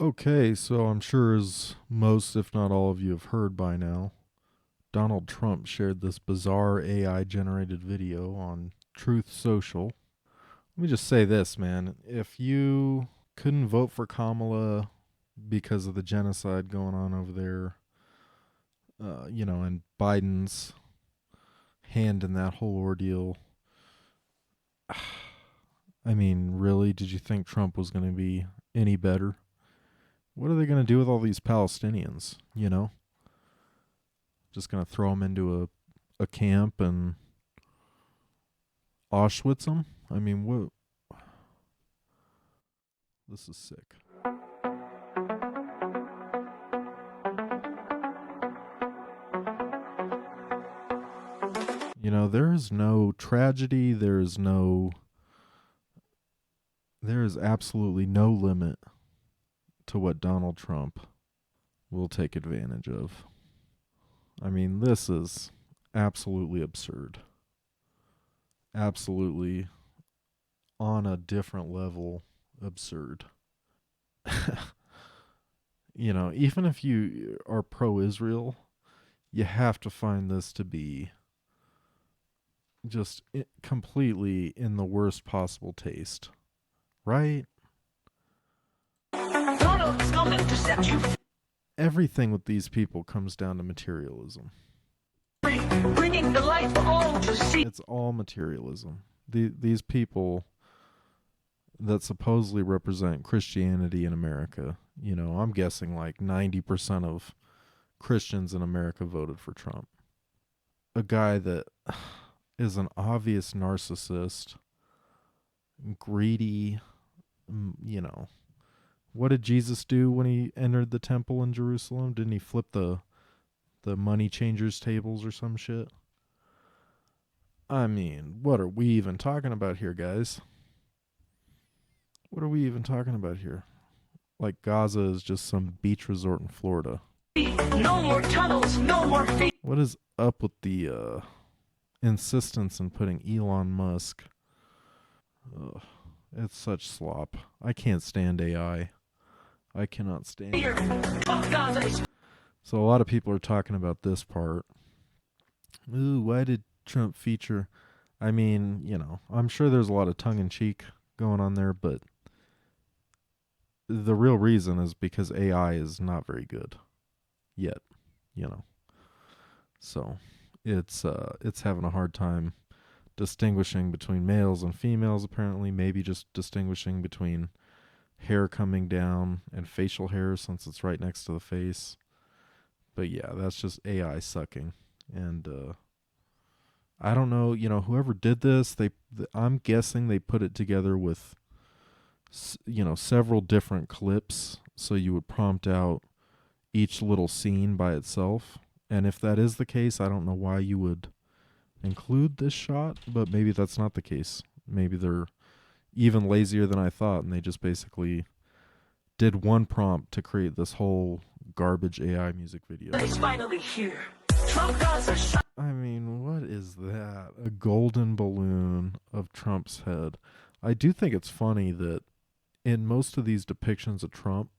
Okay, so I'm sure as most, if not all of you have heard by now, Donald Trump shared this bizarre AI generated video on Truth Social. Let me just say this, man. If you couldn't vote for Kamala because of the genocide going on over there, and Biden's hand in that whole ordeal, I mean, really, did you think Trump was going to be any better? What are they going to do with all these Palestinians, Just going to throw them into a camp and Auschwitz them? I mean, what? This is sick. There is no tragedy. There is absolutely no limit to what Donald Trump will take advantage of. I mean, this is absolutely absurd. Absolutely on a different level absurd. Even if you are pro Israel, you have to find this to be just completely in the worst possible taste, right? Donald's going to set you. Everything with these people comes down to materialism. Bringing the light for all to see. It's all materialism. These people that supposedly represent Christianity in America, I'm guessing like 90% of Christians in America voted for Trump. A guy that is an obvious narcissist, greedy, What did Jesus do when he entered the temple in Jerusalem? Didn't he flip the money changers tables or some shit? I mean, what are we even talking about here, guys? What are we even talking about here? Like Gaza is just some beach resort in Florida. No more tunnels, no more feet. What is up with the insistence in putting Elon Musk? Ugh, it's such slop. I can't stand AI. I cannot stand it. So a lot of people are talking about this part. Ooh, why did Trump feature? I mean, I'm sure there's a lot of tongue-in-cheek going on there, but the real reason is because AI is not very good yet, So it's having a hard time distinguishing between males and females, apparently, maybe just distinguishing between hair coming down and facial hair since it's right next to the face. But yeah, that's just AI sucking. And I don't know, whoever did this, I'm guessing they put it together with several different clips, so you would prompt out each little scene by itself. And if that is the case, I don't know why you would include this shot, but maybe that's not the case. Maybe they're even lazier than I thought, and they just basically did one prompt to create this whole garbage AI music video. It's finally here. I mean, what is that? A golden balloon of Trump's head. I do think it's funny that in most of these depictions of Trump,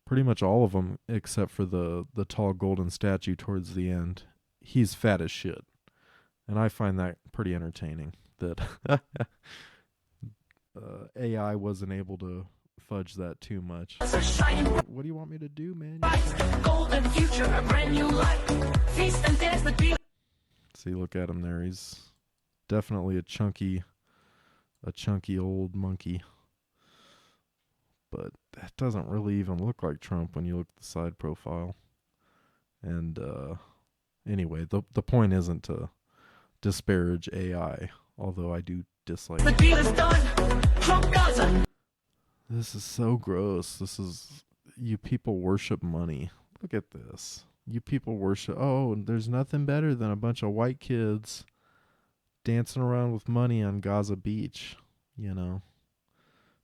pretty much all of them, except for the tall golden statue towards the end, he's fat as shit. And I find that pretty entertaining, that AI wasn't able to fudge that too much. What do you want me to do, man? Golden future, a brand new life. Feast and dance the beat. See, look at him there. He's definitely a chunky old monkey. But that doesn't really even look like Trump when you look at the side profile. And anyway, the point isn't to disparage AI, although I do dislike it. The deal is done. Trump Gaza. This is so gross. You people worship money. Look at this. You people worship, there's nothing better than a bunch of white kids dancing around with money on Gaza Beach,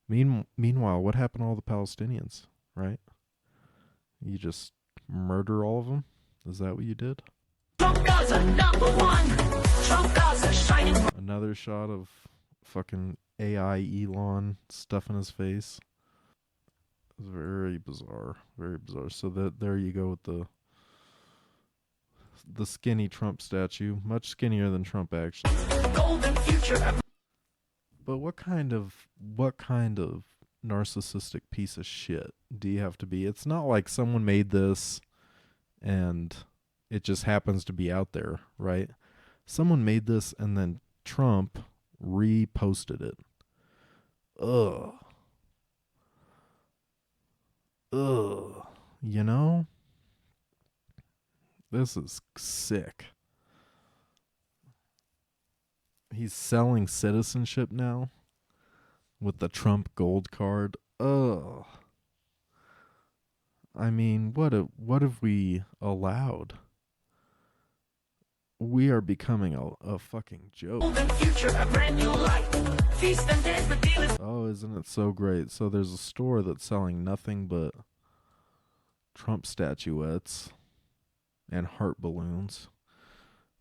Meanwhile, what happened to all the Palestinians, right? You just murder all of them? Is that what you did? Trump Gaza, number one. Trump Gaza, shining. Another shot of fucking AI Elon stuffing his face. It was very very bizarre. Very bizarre. So there you go with the skinny Trump statue, much skinnier than Trump actually. Golden future. But what kind of narcissistic piece of shit do you have to be? It's not like someone made this and it just happens to be out there, right? Someone made this and then Trump reposted it. Ugh. Ugh. You know? This is sick. He's selling citizenship now with the Trump gold card. Ugh. I mean, what have we allowed? We are becoming a fucking joke. Oh, isn't it so great? So there's a store that's selling nothing but Trump statuettes and heart balloons.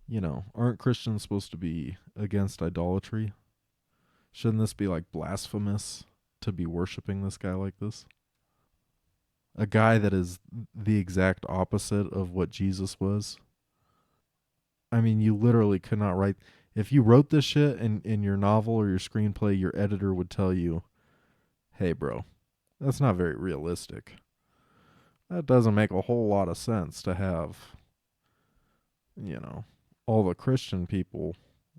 You know, aren't Christians supposed to be against idolatry? Shouldn't this be like blasphemous to be worshiping this guy like this? A guy that is the exact opposite of what Jesus was. I mean, you literally could not write. If you wrote this shit in your novel or your screenplay, your editor would tell you, hey, bro, that's not very realistic. That doesn't make a whole lot of sense to have, you know, all the Christian people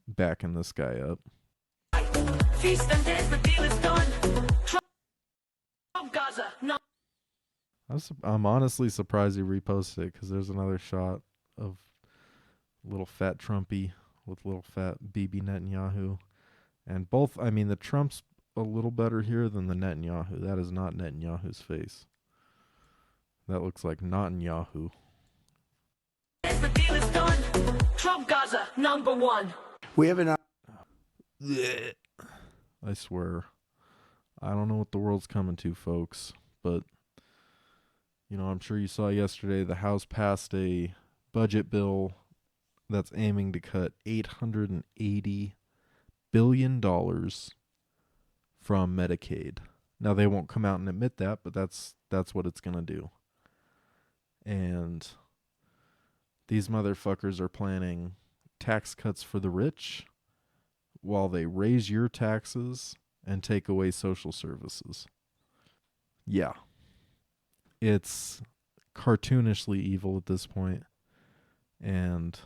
backing this guy up. Gaza. No. I'm honestly surprised he reposted it because there's another shot of little fat Trumpy with little fat Bibi Netanyahu. And both, I mean, the Trump's a little better here than the Netanyahu. That is not Netanyahu's face. That looks like Netanyahu. The deal is done. Trump Gaza, #1. We have an... I swear. I don't know what the world's coming to, folks. But, you know, I'm sure you saw yesterday the House passed a budget bill that's aiming to cut $880 billion from Medicaid. Now, they won't come out and admit that, but that's what it's going to do. And these motherfuckers are planning tax cuts for the rich while they raise your taxes and take away social services. Yeah. It's cartoonishly evil at this point. And,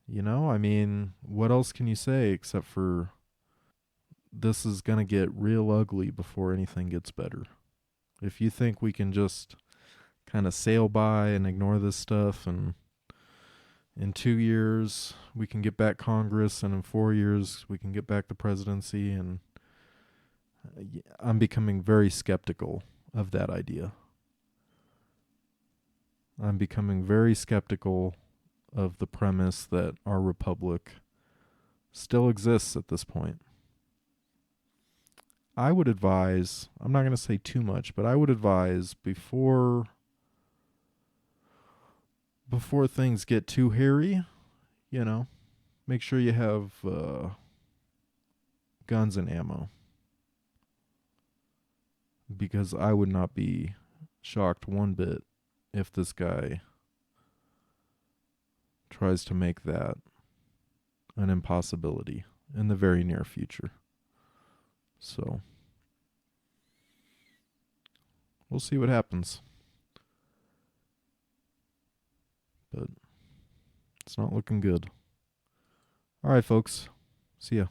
you know, I mean, what else can you say except for this is going to get real ugly before anything gets better. If you think we can just kind of sail by and ignore this stuff, and in 2 years we can get back Congress, and in 4 years we can get back the presidency, and I'm becoming very skeptical of that idea. I'm becoming very skeptical of the premise that our republic still exists at this point. I would advise, I'm not going to say too much, but I would advise before things get too hairy, you know, make sure you have guns and ammo. Because I would not be shocked one bit if this guy tries to make that an impossibility in the very near future. So, we'll see what happens. But it's not looking good. All right, folks. See ya.